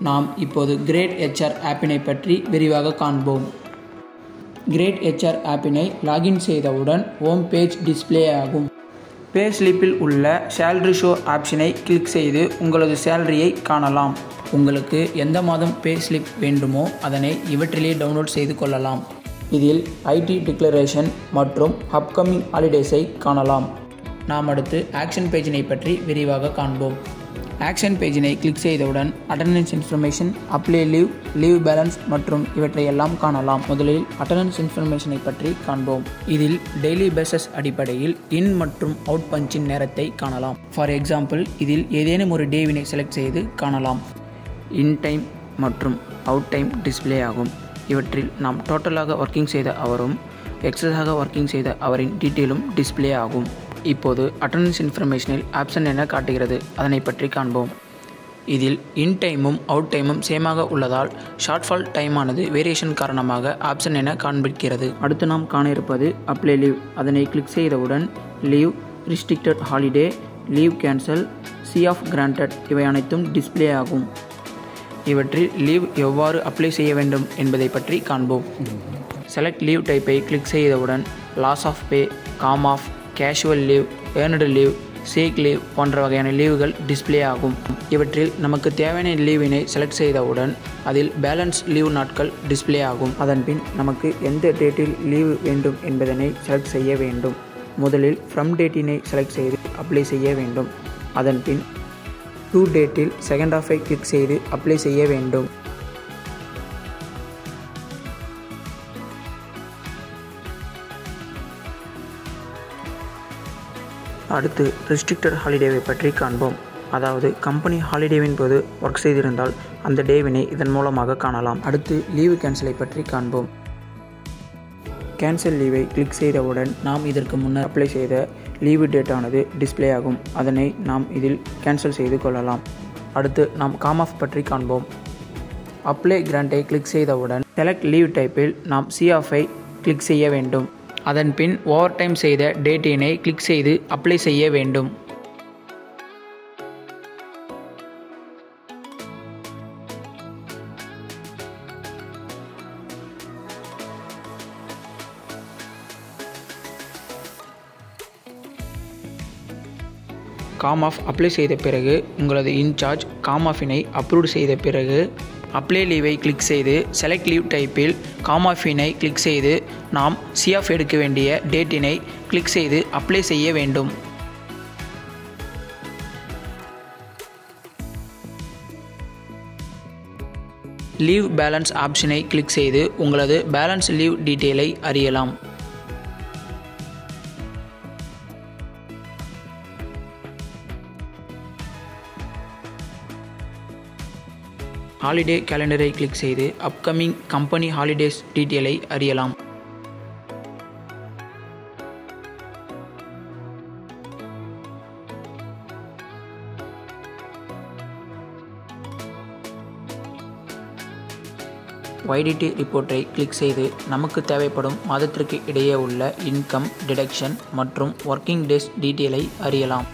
நாம் இப்போது great HR ஆப்பினை பற்றி விரிவாக காண்போம். கிரேட் HR ஆப்பினை லாகின் செய்தவுடன் ஹோம் பேஜ் டிஸ்ப்ளே ஆகும். பே ஸ்லிப்பில் உள்ள சேலரி ஷோ ஆப்ஷனை கிளிக் செய்து உங்களது சேலரியை காணலாம். உங்களுக்கு எந்த மாதம் பே ஸ்லிப் வேண்டுமோ அதனை இவற்றிலே டவுன்லோட் செய்து கொள்ளலாம். இதில் IT டிக்ளரேஷன் மற்றும் அப்கமிங் ஹாலிடேஸை காணலாம். நாம் அடுத்து ஆக்ஷன் பேஜினை பற்றி விரிவாக காண்போம். ஆக்ஷன் பேஜினை கிளிக் செய்தவுடன் attendance information, apply leave, leave balance மற்றும் இவற்றையெல்லாம் காணலாம். முதலில் அட்டெண்டன்ஸ் இன்ஃபர்மேஷனை பற்றி காண்போம். இதில் டெய்லி பேசஸ் அடிப்படையில் இன் மற்றும் அவுட் பஞ்சின் நேரத்தை காணலாம். ஃபார் எக்ஸாம்பிள், இதில் ஏதேனும் ஒரு டேவினை செலக்ட் செய்து காணலாம். இன் டைம் மற்றும் அவுட் டைம் டிஸ்ப்ளே ஆகும். இவற்றில் நாம் டோட்டலாக ஒர்க்கிங் செய்த அவரும் எக்ஸஸாக ஒர்க்கிங் செய்த அவரின் டீட்டெயிலும் டிஸ்ப்ளே ஆகும். இப்போது அட்டெண்டன்ஸ் இன்ஃபர்மேஷனில் ஆப்ஷன் என காட்டுகிறது, அதனை பற்றி காண்போம். இதில் இன் டைமும் அவுட் டைமும் சேமாக உள்ளதால் ஷார்ட்ஃபால் டைமானது வேரியேஷன் காரணமாக ஆப்ஷன் என காண்பிக்கிறது. அடுத்து நாம் காண இருப்பது அப்ளை லீவ். அதனை கிளிக் செய்தவுடன் leave, restricted holiday, leave cancel, C off granted இவை அனைத்தும் டிஸ்ப்ளே ஆகும். இவற்றில் லீவ் எவ்வாறு அப்ளை செய்ய வேண்டும் என்பதை பற்றி காண்போம். செலக்ட் லீவ் டைப்பை கிளிக் செய்தவுடன் loss of pay, comp off, casual leave, earned leave, sick leave போன்ற வகையான லீவுகள் டிஸ்ப்ளே ஆகும். இவற்றில் நமக்கு தேவையான லீவினை செலக்ட் செய்தவுடன் அதில் பேலன்ஸ் லீவ் நாட்கள் டிஸ்ப்ளே ஆகும். அதன்பின் நமக்கு எந்த டேட்டில் லீவு வேண்டும் என்பதனை செலக்ட் செய்ய வேண்டும். முதலில் ஃப்ரம் டேட்டினை செலக்ட் செய்து அப்ளை செய்ய வேண்டும். அதன்பின் டு டேட்டில் செகண்ட் ஆஃபை கிளிக் செய்து அப்ளை செய்ய வேண்டும். அடுத்து ரெஸ்ட்ரிக்டட் ஹாலிடேவை பற்றி காண்போம். அதாவது கம்பெனி ஹாலிடேவின் போது ஒர்க் செய்திருந்தால் அந்த டேவினை இதன் மூலமாக காணலாம். அடுத்து லீவு கேன்சலை பற்றி காண்போம். கேன்சல் லீவை கிளிக் செய்தவுடன் நாம் இதற்கு முன்னர் அப்ளை செய்த லீவு டேட்டானது டிஸ்ப்ளே ஆகும். அதனை நாம் இதில் கேன்சல் செய்து கொள்ளலாம். அடுத்து நாம் காம் ஆஃப் பற்றி காண்போம். அப்ளை கிராண்டை கிளிக் செய்தவுடன் செலக்ட் லீவ் டைப்பில் நாம் சி ஆஃபை கிளிக் செய்ய வேண்டும். அதன் பின் ஓவர் டைம் செய்த டேட்டினை கிளிக் செய்து அப்ளை செய்ய வேண்டும். காம் ஆஃப் அப்ளை செய்த பிறகு உங்களது இன்சார்ஜ் காம் ஆஃபினை அப்ரூவ் செய்த பிறகு அப்ளை லீவை கிளிக் செய்து செலக்ட் லீவ் டைப்பில் காம் ஆஃபினை கிளிக் செய்து நாம் சி ஆஃப் எடுக்க வேண்டிய டேட்டினை கிளிக் செய்து அப்ளை செய்ய வேண்டும். லீவ் பேலன்ஸ் ஆப்ஷனை கிளிக் செய்து உங்களது பேலன்ஸ் லீவ் டீட்டெயிலை அறியலாம். ஹாலிடே கேலண்டரை கிளிக் செய்து அப்கமிங் கம்பெனி ஹாலிடேஸ் டீட்டெயிலை அறியலாம். YDT ரிப்போர்ட்டை கிளிக் செய்து நமக்கு தேவைப்படும் மாதத்திற்கு இடையே உள்ள இன்கம், டிடக்ஷன் மற்றும் ஒர்க்கிங் டேஸ் டீட்டெயிலை அறியலாம்.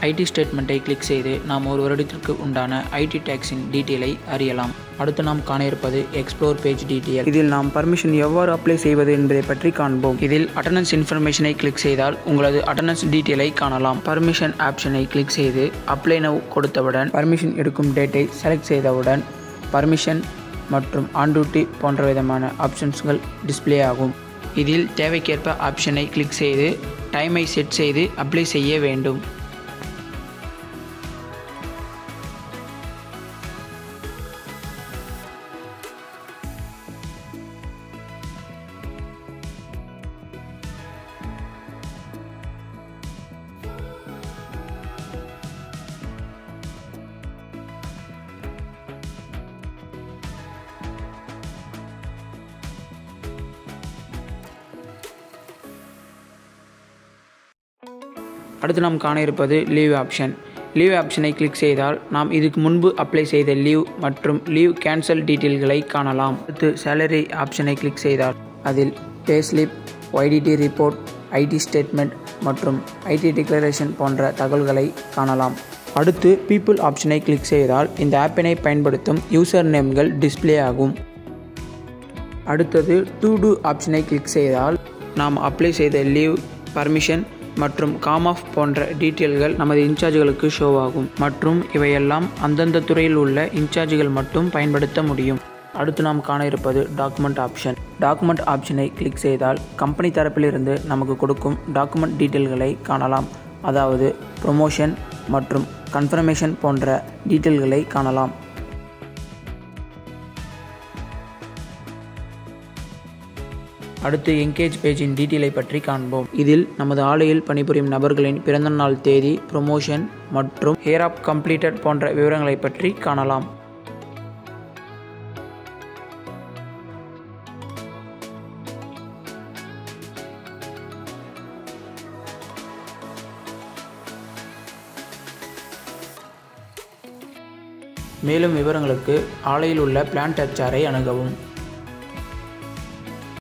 IT ஸ்டேட்மெண்ட்டை கிளிக் செய்து நாம் ஒரு வருடத்திற்கு உண்டான IT டேக்ஸின் டீட்டெயிலை அறியலாம். அடுத்து நாம் காண இருப்பது எக்ஸ்ப்ளோர் பேஜ் டீட்டெயில். இதில் நாம் பர்மிஷன் எவ்வாறு அப்ளை செய்வது என்பதை பற்றி காண்போம். இதில் அட்டெண்டன்ஸ் இன்ஃபர்மேஷனை கிளிக் செய்தால் உங்களது அட்டெண்டன்ஸ் டீட்டெயிலை காணலாம். பர்மிஷன் ஆப்ஷனை கிளிக் செய்து அப்ளை நவ் கொடுத்தவுடன் பர்மிஷன் எடுக்கும் டேட்டை செலக்ட் செய்தவுடன் பர்மிஷன் மற்றும் ஆன் டியூட்டி போன்ற விதமான ஆப்ஷன்ஸ்கள் டிஸ்ப்ளே ஆகும். இதில் தேவைக்கேற்ப ஆப்ஷனை கிளிக் செய்து டைமை செட் செய்து அப்ளை செய்ய வேண்டும். அடுத்து நாம் காண இருப்பது லீவ் ஆப்ஷன். லீவ் ஆப்ஷனை கிளிக் செய்தால் நாம் இதுக்கு முன்பு அப்ளை செய்த லீவ் மற்றும் லீவ் கேன்சல் டீட்டெயில்களை காணலாம். அடுத்து சேலரி ஆப்ஷனை கிளிக் செய்தால் அதில் pay slip, YDT report, IT statement மற்றும் IT டிக்ளரேஷன் போன்ற தகவல்களை காணலாம். அடுத்து பீப்புள் ஆப்ஷனை கிளிக் செய்தால் இந்த ஆப்பினை பயன்படுத்தும் யூசர் நேம்கள் டிஸ்ப்ளே ஆகும். அடுத்தது டு டூ ஆப்ஷனை கிளிக் செய்தால் நாம் அப்ளை செய்த லீவ், பர்மிஷன் மற்றும் காம் ஆஃப் போன்ற டீட்டெயில்கள் நமது இன்சார்ஜ்களுக்கு ஷோ ஆகும் மற்றும் இவையெல்லாம் அந்தந்த துறையில் உள்ள இன்சார்ஜ்கள் மட்டும் பயன்படுத்த முடியும். அடுத்து நாம் காண இருப்பது டாக்குமெண்ட் ஆப்ஷன். டாக்குமெண்ட் ஆப்ஷனை கிளிக் செய்தால் கம்பெனி தரப்பிலிருந்து நமக்கு கொடுக்கும் டாக்குமெண்ட் டீட்டெயில்களை காணலாம். அதாவது ப்ரொமோஷன் மற்றும் கன்ஃபர்மேஷன் போன்ற டீட்டெயில்களை காணலாம். அடுத்து என்கேஜ் பேஜின் டீட்டெயிலை பற்றி காண்போம். இதில் நமது ஆலையில் பணிபுரியும் நபர்களின் பிறந்தநாள் தேதி, ப்ரொமோஷன் மற்றும் இயர் ஆஃப் கம்ப்ளீட்டட் போன்ற விவரங்களை பற்றி காணலாம். மேலும் விவரங்களுக்கு ஆலையில் உள்ள பிளான்ட் HR-ஐ அணுகவும்.